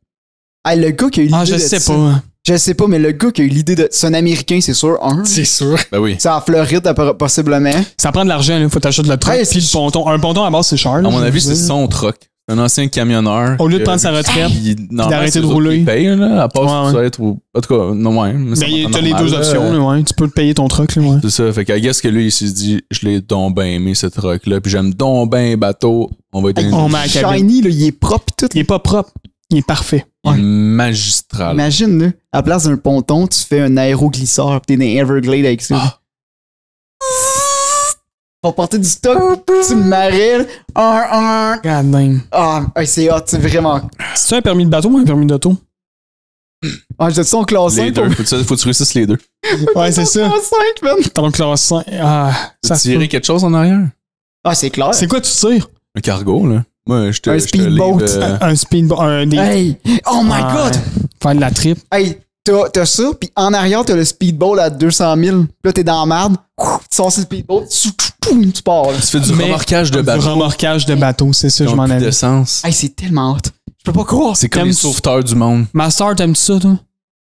Speaker 1: Hey, le gars qui a eu l'idée
Speaker 2: Ah, je
Speaker 1: de
Speaker 2: sais
Speaker 1: ça.
Speaker 2: pas.
Speaker 1: Je sais pas, mais le gars qui a eu l'idée de... C'est un Américain, c'est sûr.
Speaker 3: C'est sûr.
Speaker 4: Ben oui.
Speaker 1: C'est en Floride, possiblement.
Speaker 2: Ça prend de l'argent, il faut t'acheter le truck
Speaker 1: Ouais,
Speaker 2: puis le
Speaker 1: c'est-
Speaker 2: ponton. Un ponton à base, c'est cher.
Speaker 4: À
Speaker 2: là,
Speaker 4: mon
Speaker 2: je
Speaker 4: avis,
Speaker 2: veux
Speaker 4: c'est
Speaker 2: dire.
Speaker 4: son truck. C'est un ancien camionneur.
Speaker 2: Au lieu de prendre sa retraite, d'arrêter de rouler.
Speaker 4: Il paye, là, à part
Speaker 2: Ouais,
Speaker 4: si tu vas être au. En tout cas, non, ouais. mais ça
Speaker 2: Ben,
Speaker 4: va
Speaker 2: t'as
Speaker 4: être
Speaker 2: les
Speaker 4: normal,
Speaker 2: deux
Speaker 4: là.
Speaker 2: options, là, ouais. Tu peux te payer ton truck, là, ouais.
Speaker 4: C'est ça. Fait qu'à guess que lui, il s'est dit, je l'ai donc bien aimé, ce truck-là. Puis j'aime donc bien bateau. On va être
Speaker 1: Hey,
Speaker 2: On met la cabine.
Speaker 1: shiny, là, il est propre pis tout.
Speaker 2: Il est pas propre. Il est parfait.
Speaker 1: Ouais.
Speaker 4: magistral.
Speaker 1: Imagine, là, à la place d'un ponton, tu fais un aéroglisseur pis t'es dans les Everglades avec ça.
Speaker 4: Ah.
Speaker 1: Pour porter du stock, tu le marais, là.
Speaker 2: God damn.
Speaker 1: Ah, hey, c'est hot, c'est vraiment...
Speaker 2: C'est-tu un permis de bateau ou un permis d'auto?
Speaker 1: Ah, j'ai dit ça en classe
Speaker 4: Les
Speaker 1: 5
Speaker 4: deux. Faut que tu réussisses les deux.
Speaker 2: Ouais, c'est ça.
Speaker 1: Classe 5, man.
Speaker 2: Ton classe 5. Ah, ça
Speaker 4: Tu
Speaker 2: se
Speaker 4: tirais
Speaker 2: peut.
Speaker 4: quelque chose en arrière?
Speaker 1: Ah, c'est clair.
Speaker 2: C'est quoi tu tires?
Speaker 4: Un cargo, là. Moi, je te
Speaker 1: Un
Speaker 4: je te
Speaker 1: speedboat.
Speaker 4: livre,
Speaker 2: Un speedboat. Un des.
Speaker 1: Hey! Oh my
Speaker 2: Ah,
Speaker 1: god!
Speaker 2: Faire de la trip.
Speaker 1: Hey, t'as ça, pis en arrière, t'as le speedboat à 200 000. Pis là, t'es dans la merde. Tu sors le speedboat, tu pars, là.
Speaker 4: Tu fais du
Speaker 2: Mais-
Speaker 4: remorquage de
Speaker 2: Du
Speaker 4: bateau.
Speaker 2: remorquage de bateau, c'est ça, je
Speaker 4: Ils ont
Speaker 2: m'en
Speaker 4: plus
Speaker 2: allais.
Speaker 4: d'essence.
Speaker 1: Hey, c'est tellement hot. Je peux pas croire.
Speaker 4: C'est comme les
Speaker 2: T'aimes-
Speaker 4: sauveteurs du monde.
Speaker 2: Master, t'aimes-tu ça, toi?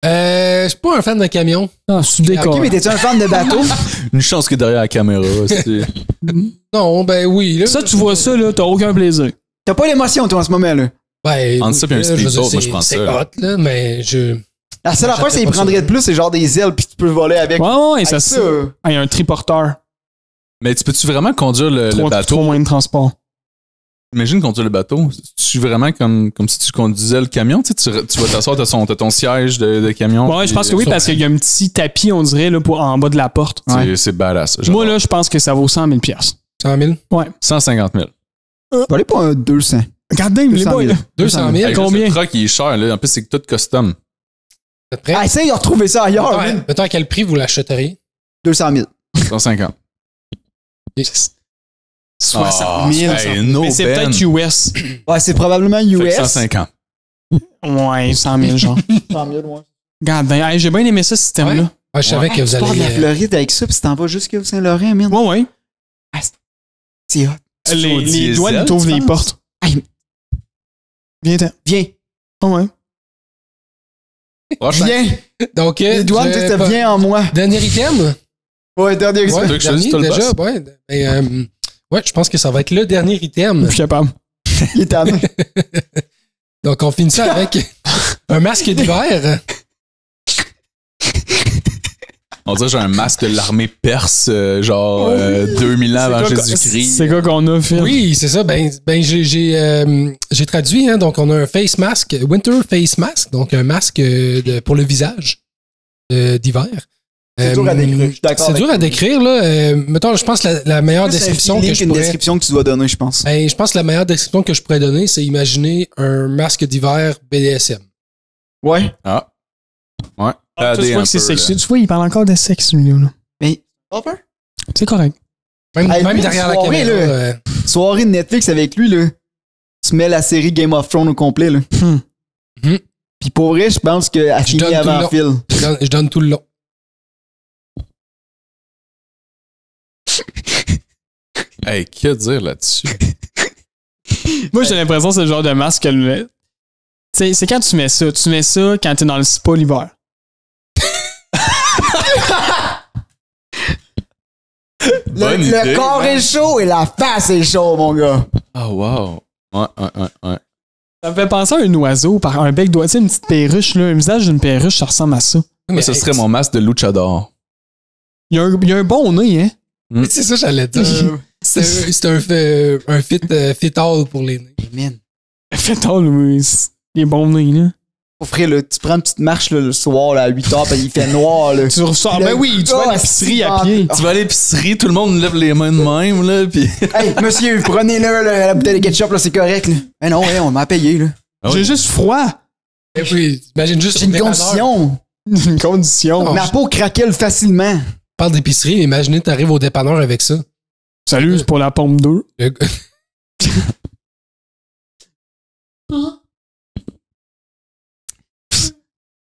Speaker 3: Je suis pas un fan de camion.
Speaker 2: Ah, c'est décor.
Speaker 1: Ok, mais t'es-tu un fan de bateau?
Speaker 4: Une chance que derrière la caméra. c'est-
Speaker 3: Non, ben oui. Là,
Speaker 2: Ça, tu vois ça, là, t'as aucun plaisir.
Speaker 1: T'as pas l'émotion, toi, en ce moment, là.
Speaker 3: Ben,
Speaker 4: Entre ça puis un
Speaker 3: là, je veux dire,
Speaker 4: speedboat, moi, je pense
Speaker 3: c'est
Speaker 4: ça, là.
Speaker 3: hot, là, mais je.
Speaker 1: La seule affaire, c'est qu'il
Speaker 3: pas ça.
Speaker 1: prendrait de plus, c'est genre des ailes, pis tu peux voler avec.
Speaker 2: Ouais, ouais, ça
Speaker 1: Avec
Speaker 2: se. Ah, il y a un triporteur.
Speaker 4: Mais tu peux-tu vraiment conduire le
Speaker 2: Trois
Speaker 4: bateau?
Speaker 2: moyens de transport.
Speaker 4: Imagine conduire le bateau. Tu vraiment comme si tu conduisais le camion. Tu sais, tu vas t'asseoir, t'as ton siège de camion.
Speaker 2: Ouais, je pense que oui, parce qu'il y a un petit tapis, on dirait, là, en bas de la porte.
Speaker 4: C'est badass. Genre
Speaker 2: Moi, là, je pense que ça vaut 100 000 $.
Speaker 3: 100 000?
Speaker 4: 150 000.
Speaker 1: Je vais aller pour un 200.
Speaker 2: Regardez, les
Speaker 1: 200
Speaker 2: boys,
Speaker 1: 000.
Speaker 2: là.
Speaker 3: 200 000?
Speaker 4: Hey,
Speaker 2: Combien?
Speaker 4: Le truck, il est cher. Là. En plus, c'est tout custom.
Speaker 3: Vous êtes prêts?
Speaker 1: Ah, essaye de retrouver ça ailleurs, man.
Speaker 3: Mettons à quel prix vous l'achèteriez?
Speaker 1: 200 000.
Speaker 4: 150.
Speaker 2: 60 000.
Speaker 4: Hey, no
Speaker 2: Mais c'est
Speaker 4: Ben.
Speaker 2: peut-être US.
Speaker 1: Ouais, c'est probablement
Speaker 4: Fait que
Speaker 1: US.
Speaker 4: 150.
Speaker 2: Ouais, 100 000, genre.
Speaker 1: 100 000, ouais.
Speaker 2: Regarde, hey, j'ai bien aimé ça, ce système-là.
Speaker 3: Ouais, je savais que vous
Speaker 1: Tu pars de la
Speaker 3: alliez.
Speaker 1: Floride avec ça, pis tu t'en vas jusqu'à Saint-Laurent, man.
Speaker 2: Ouais, ouais.
Speaker 1: C'est hot.
Speaker 2: Les doigts, ils t'ouvrent les portes.
Speaker 1: Hey,
Speaker 2: Viens-t'en.
Speaker 1: viens.
Speaker 2: Oh, ouais.
Speaker 4: Prochain.
Speaker 1: Viens.
Speaker 3: Donc,
Speaker 1: Les douanes,
Speaker 3: je-
Speaker 1: tu viens en moi.
Speaker 3: Dernier item?
Speaker 1: Ouais, dernier
Speaker 3: Ouais,
Speaker 1: exemple.
Speaker 4: veux que je choisisse
Speaker 3: dernier,
Speaker 4: tout le
Speaker 3: déjà, ouais. Ben, ouais, je pense que ça va être le dernier item.
Speaker 2: Je suis capable.
Speaker 1: Il est tanné.
Speaker 3: Donc, on finit ça avec un masque d'hiver.
Speaker 4: On dirait genre un masque de l'armée perse, 2000 ans avant Jésus-Christ.
Speaker 2: C'est quoi qu'on a fait?
Speaker 3: Oui, c'est ça. Ben j'ai traduit. Hein, donc, on a un face mask, winter face mask, donc un masque pour le visage d'hiver.
Speaker 1: C'est dur à décrire. Je suis d'accord.
Speaker 3: C'est
Speaker 1: avec
Speaker 3: dur à
Speaker 1: toi.
Speaker 3: décrire. Là. Mettons, je pense que la meilleure
Speaker 1: C'est
Speaker 3: description que je
Speaker 1: une
Speaker 3: pourrais...
Speaker 1: description que tu dois donner, je pense.
Speaker 3: Ben, je pense que la meilleure description que je pourrais donner, c'est imaginer un masque d'hiver BDSM.
Speaker 1: Ouais.
Speaker 4: Ah. Ouais.
Speaker 2: Ah, tu vois que c'est
Speaker 4: un peu,
Speaker 2: sexy.
Speaker 4: là.
Speaker 2: Tu vois, il parle encore de sexe, lui, là.
Speaker 1: Mais,
Speaker 2: C'est correct.
Speaker 3: Même
Speaker 1: Hey,
Speaker 3: derrière la
Speaker 1: soirée,
Speaker 3: caméra.
Speaker 1: là. Soirée de Netflix avec lui, là. Tu mets la série Game of Thrones au complet, là. Puis pour vrai, je pense qu'elle finit
Speaker 3: donne tout
Speaker 1: avant
Speaker 3: le
Speaker 1: Phil.
Speaker 3: Je donne tout le long.
Speaker 4: Hey, que dire là-dessus?
Speaker 2: Moi, j'ai l'impression que c'est le genre de masque que c'est quand tu mets ça. Tu mets ça quand t'es dans le spa l'hiver.
Speaker 4: Bonne idée.
Speaker 1: Le corps est chaud et la face est chaud, mon gars.
Speaker 4: Oh, wow. Ouais.
Speaker 2: Ça me fait penser à un oiseau par un bec d'oiseau. Tu sais, une petite perruche, là. Un visage d'une perruche, ça ressemble à ça.
Speaker 3: Mais
Speaker 4: Ce serait mon masque de luchador.
Speaker 2: Il y a un bon nez, hein?
Speaker 3: C'est ça, j'allais dire. C'est un fit all pour les nez.
Speaker 1: Man.
Speaker 2: Fait tard, oui. Il est bon nez, là.
Speaker 1: Pour vrai, là, tu prends une petite marche là, le soir là, à 8h, puis il fait noir. Là.
Speaker 2: Tu ressors. Ben oui, tu vas à l'épicerie à pied.
Speaker 4: Tu vas à l'épicerie, tout le monde lève les mains de même, là, pis...
Speaker 1: Hey, monsieur, prenez-le, la bouteille de ketchup, là, c'est correct. Là. Mais non, on m'a payé. Là.
Speaker 4: Ah
Speaker 2: J'ai
Speaker 4: oui.
Speaker 2: juste froid.
Speaker 3: Et puis, imagine juste
Speaker 1: J'ai une
Speaker 3: dépanneur.
Speaker 1: condition.
Speaker 2: Une condition.
Speaker 3: Non.
Speaker 1: Ma peau craquelle facilement.
Speaker 3: Parle d'épicerie, imaginez t'arrives au dépanneur avec ça.
Speaker 2: Salut, c'est pour la pompe 2.
Speaker 3: Le gars-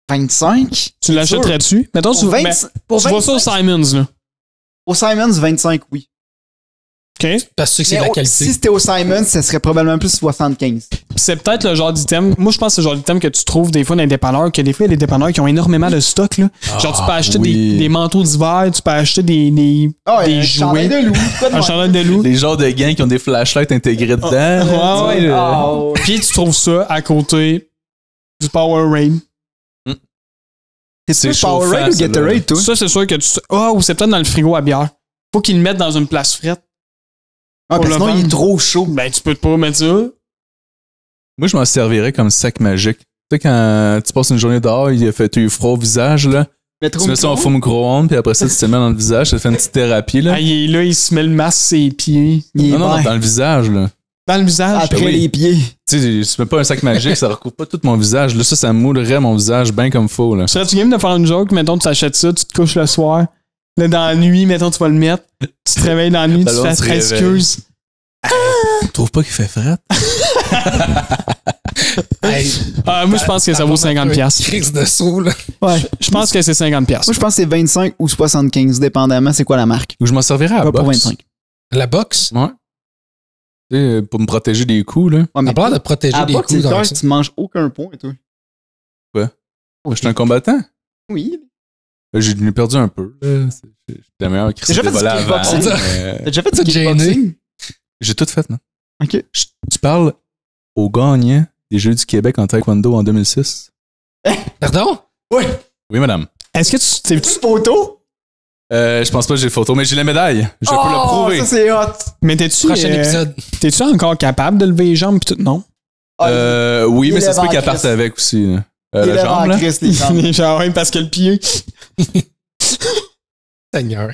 Speaker 1: 25?
Speaker 2: Tu l'achèterais-tu? Mettons, tu,
Speaker 1: Pour 20,
Speaker 2: ben,
Speaker 1: pour
Speaker 2: tu vois ça au
Speaker 1: 25?
Speaker 2: Simons, là.
Speaker 1: Au Simons, 25, oui.
Speaker 2: OK?
Speaker 3: Parce que c'est
Speaker 1: Mais
Speaker 3: de la
Speaker 1: au-
Speaker 3: qualité.
Speaker 1: si c'était au Simons, ça serait probablement plus 75.
Speaker 2: C'est peut-être le genre d'item. Moi, je pense que c'est le genre d'item que tu trouves des fois dans les dépanneurs, que des fois, il y a des dépanneurs qui ont énormément de stock, là. Genre, tu peux acheter
Speaker 4: oui.
Speaker 2: des manteaux d'hiver, tu peux acheter des
Speaker 1: Ah,
Speaker 2: Des
Speaker 1: un chandail
Speaker 2: jouets.
Speaker 1: de loup. pas de
Speaker 2: un
Speaker 1: même.
Speaker 2: chandail de loup.
Speaker 4: Les genres de gains qui ont des flashlights intégrés dedans. là,
Speaker 2: ouais,
Speaker 4: tu sais,
Speaker 1: Ah, ouais.
Speaker 2: Puis tu trouves ça à côté du Powerade.
Speaker 1: C'est
Speaker 4: C'est
Speaker 1: Powerade ou
Speaker 4: chauffant,
Speaker 1: Gatorade, toi?
Speaker 2: Ça, c'est sûr que tu. Ah, ou c'est peut-être dans le frigo à bière. Faut qu'ils le mettent dans une place frette.
Speaker 1: Ah,
Speaker 2: pour
Speaker 1: parce
Speaker 2: le
Speaker 1: sinon, il
Speaker 2: vendre.
Speaker 1: est trop chaud.
Speaker 2: Ben, tu peux pas mettre ça.
Speaker 4: Moi, je m'en servirais comme sac magique. Tu sais, quand tu passes une journée dehors, il a fait froid au visage, là. Tu mets ça en four micro-ondes, puis après ça, tu te le mets dans le visage, ça te fait une petite thérapie, là.
Speaker 2: Ah, il est là, il se met le masque sur ses pieds.
Speaker 4: Non, non, dans le visage, là.
Speaker 2: Dans le visage.
Speaker 1: Après
Speaker 4: oui.
Speaker 1: les pieds.
Speaker 4: Tu sais, tu mets pas un sac magique, ça recouvre pas tout mon visage. Là, ça moulerait mon visage bien comme faux, là.
Speaker 2: Serais-tu game de faire une joke? Mettons, tu t'achètes ça, tu te couches le soir. Là, dans la nuit, mettons, tu vas le mettre. Tu te réveilles dans la nuit, tu
Speaker 4: Alors,
Speaker 2: fais
Speaker 4: tu te réveilles.
Speaker 2: excuse.
Speaker 4: Tu trouves pas qu'il fait fret?
Speaker 3: Hey,
Speaker 2: Ah, moi, je pense que ça vaut 50$.
Speaker 3: Crise de saut, là.
Speaker 1: Ouais.
Speaker 2: Je pense que c'est 50$.
Speaker 1: Moi, je pense que c'est 25 ou 75, dépendamment c'est quoi la marque.
Speaker 4: Ou je m'en servirais à la
Speaker 1: Pas pour
Speaker 4: boxe.
Speaker 1: 25.
Speaker 3: La boxe,
Speaker 4: Ouais. Tu sais, pour me protéger des coups, là.
Speaker 1: Ouais,
Speaker 3: on
Speaker 1: mais
Speaker 3: a l'air de protéger
Speaker 1: à
Speaker 3: des
Speaker 1: boxe, c'est
Speaker 3: coups dans
Speaker 1: clair
Speaker 3: ça.
Speaker 1: que tu manges aucun point, toi.
Speaker 4: Je suis un combattant.
Speaker 1: Oui.
Speaker 4: J'ai perdu un peu, là. J'ai la meilleure crise
Speaker 1: Déjà
Speaker 4: de
Speaker 1: fait du
Speaker 4: voler avant.
Speaker 1: kickboxing?
Speaker 4: mais
Speaker 1: T'as déjà fait
Speaker 3: T'as
Speaker 1: du
Speaker 3: gêné.
Speaker 1: kickboxing?
Speaker 4: J'ai tout fait, non?
Speaker 1: Ok.
Speaker 4: Tu parles au gagnant des Jeux du Québec en taekwondo en 2006?
Speaker 3: Pardon?
Speaker 1: Oui.
Speaker 4: Oui, madame.
Speaker 2: Est-ce que tu t'es.
Speaker 1: Petite photo?
Speaker 4: Je pense pas que j'ai le photo, mais j'ai la médaille. Je peux le prouver.
Speaker 1: Ça, c'est hot.
Speaker 2: Mais t'es-tu.
Speaker 3: Prochain épisode.
Speaker 2: T'es-tu encore capable de lever les jambes pis tout? Non.
Speaker 4: Oui,
Speaker 1: il
Speaker 4: mais ça
Speaker 1: lève
Speaker 4: se peut
Speaker 1: en
Speaker 4: qu'elle
Speaker 1: crise.
Speaker 4: parte avec aussi. Là.
Speaker 1: Il
Speaker 4: La
Speaker 1: est
Speaker 4: jambe,
Speaker 1: en
Speaker 4: là.
Speaker 1: crise, les jambes.
Speaker 2: Genre, ouais, parce que le pied.
Speaker 3: Seigneur.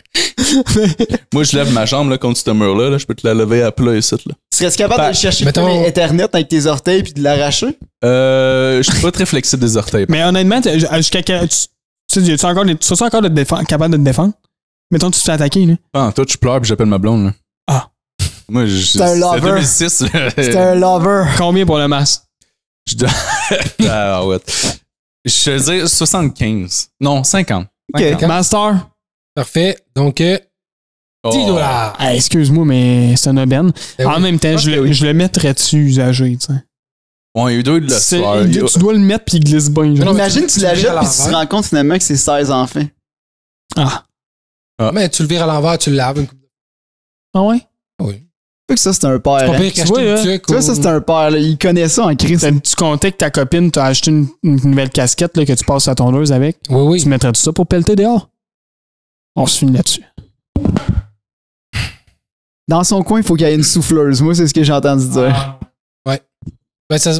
Speaker 4: Moi, je lève ma jambe là, contre ce mur-là. Là. Je peux te la lever à plat ici. Là.
Speaker 1: Serais-tu capable de chercher
Speaker 3: mettons-
Speaker 1: Internet avec tes orteils puis de l'arracher?
Speaker 4: Je suis pas très flexible des orteils.
Speaker 2: Mais honnêtement, jusqu'à quel. Tu sais, encore capable de te défendre? Mettons, tu te fais attaquer, là.
Speaker 4: Ah, toi, tu pleures puis j'appelle ma blonde. Là.
Speaker 2: Ah.
Speaker 4: Moi,
Speaker 1: C'est un lover.
Speaker 4: 2006. là.
Speaker 1: C'est un lover.
Speaker 2: Combien pour le masque?
Speaker 4: Je dois... ah, ouais. Je veux dire 75. Non, 50.
Speaker 1: Ok.
Speaker 2: Master.
Speaker 3: Parfait. Donc, 10
Speaker 4: Oh.
Speaker 3: $.
Speaker 2: Ah, excuse-moi, mais c'est un aubaine.
Speaker 3: Ben
Speaker 2: En
Speaker 3: oui.
Speaker 2: même temps, je le mettrais-tu usagé, tu sais.
Speaker 4: Ouais, il y a eu deux de la soirée.
Speaker 2: Tu dois le mettre puis il glisse bien. genre.
Speaker 3: Non, mais
Speaker 1: Imagine, tu
Speaker 3: tu
Speaker 1: la
Speaker 3: le
Speaker 1: jettes
Speaker 3: vires à
Speaker 1: puis tu te
Speaker 3: l'envers.
Speaker 1: rends compte finalement que c'est 16 enfants.
Speaker 2: Ah.
Speaker 3: Mais tu le vires à l'envers, tu le laves.
Speaker 2: Ah ouais?
Speaker 3: Oui.
Speaker 1: Fait que ça, c'est un père.
Speaker 3: C'est pas
Speaker 1: hein.
Speaker 3: pire qu'acheter
Speaker 2: vois,
Speaker 3: une
Speaker 2: hein?
Speaker 3: tuque
Speaker 1: Tu vois, ça, c'est un père. Là. Il connaît ça en crise.
Speaker 2: Tu comptais que ta copine t'a acheté une nouvelle casquette là, que tu passes à tondeuse avec.
Speaker 3: Oui, oui.
Speaker 2: Tu mettrais tout ça pour pelleter dehors? On se finit là-dessus.
Speaker 1: Dans son coin, il faut qu'il y ait une souffleuse. Moi, c'est ce que j'ai entendu dire.
Speaker 3: Ben,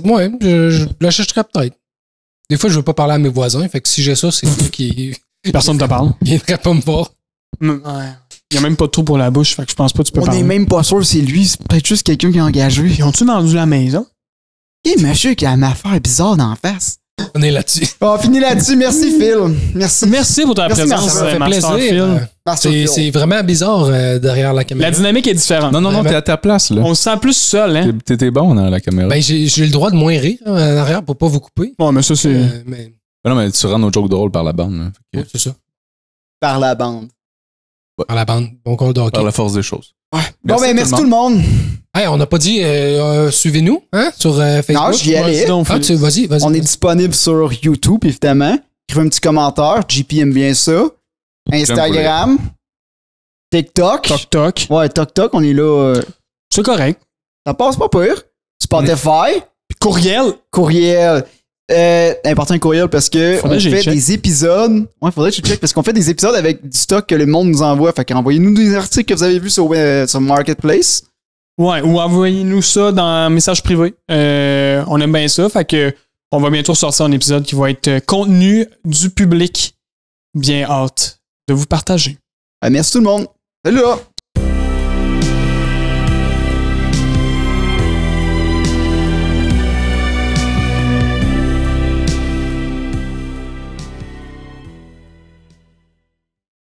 Speaker 3: moi, je l'achèterais peut-être. Des fois, je veux pas parler à mes voisins. Fait que si j'ai ça, c'est eux qui
Speaker 2: Personne ne te parle.
Speaker 3: viendraient pas me voir.
Speaker 2: Ouais. Il n'y a même pas de trou pour la bouche, fait que je pense pas que tu peux
Speaker 1: On
Speaker 2: parler.
Speaker 1: est même pas sûr c'est lui. C'est peut-être juste quelqu'un qui est engagé.
Speaker 2: Ils ont-tu vendu la maison?
Speaker 1: Et monsieur qui a une affaire bizarre d'en face.
Speaker 3: On est là-dessus.
Speaker 1: On finit là-dessus. Merci, Phil. Merci.
Speaker 2: Merci pour ta
Speaker 1: Merci,
Speaker 2: présence,
Speaker 1: Marcel.
Speaker 3: Ça me fait
Speaker 2: Master
Speaker 3: plaisir.
Speaker 2: Phil.
Speaker 3: C'est vraiment bizarre derrière la caméra.
Speaker 2: La dynamique est différente.
Speaker 4: Non, t'es à ta place, là.
Speaker 2: On se sent plus seul, hein?
Speaker 4: T'étais bon dans la caméra.
Speaker 3: Ben, j'ai le droit de moins rire en arrière pour pas vous couper.
Speaker 2: Bon, mais ça, c'est.
Speaker 3: Mais
Speaker 4: Non, mais tu rends nos jokes drôles par la bande. Là.
Speaker 3: ouais, c'est ça.
Speaker 1: Par la bande.
Speaker 3: Par la bande. Bon call de hockey.
Speaker 4: Par la force des choses.
Speaker 1: Bon, ben, merci tout le monde.
Speaker 3: Hey, on n'a pas dit suivez-nous hein, sur Facebook.
Speaker 1: Non, j'y allais.
Speaker 3: Vas-y.
Speaker 1: On est disponible sur YouTube, évidemment. Écrivez un petit commentaire. JP aime bien ça. Instagram. TikTok.
Speaker 2: Toc-toc.
Speaker 1: Ouais, TokTok, on est là.
Speaker 2: C'est correct.
Speaker 1: Ça passe pas pire. Spotify.
Speaker 2: Courriel.
Speaker 1: Courriel. Important courriel parce que
Speaker 2: Faudrait
Speaker 1: on
Speaker 2: que j'y
Speaker 1: fait
Speaker 2: check.
Speaker 1: des épisodes. Ouais, faudrait que tu check parce qu'on fait des épisodes avec du stock que le monde nous envoie. Fait qu'envoyez-nous des articles que vous avez vus sur Marketplace.
Speaker 2: Ouais, ou envoyez-nous ça dans un message privé. On aime bien ça. Fait que on va bientôt sortir un épisode qui va être contenu du public. Bien hâte de vous partager.
Speaker 1: Merci tout le monde. Salut là!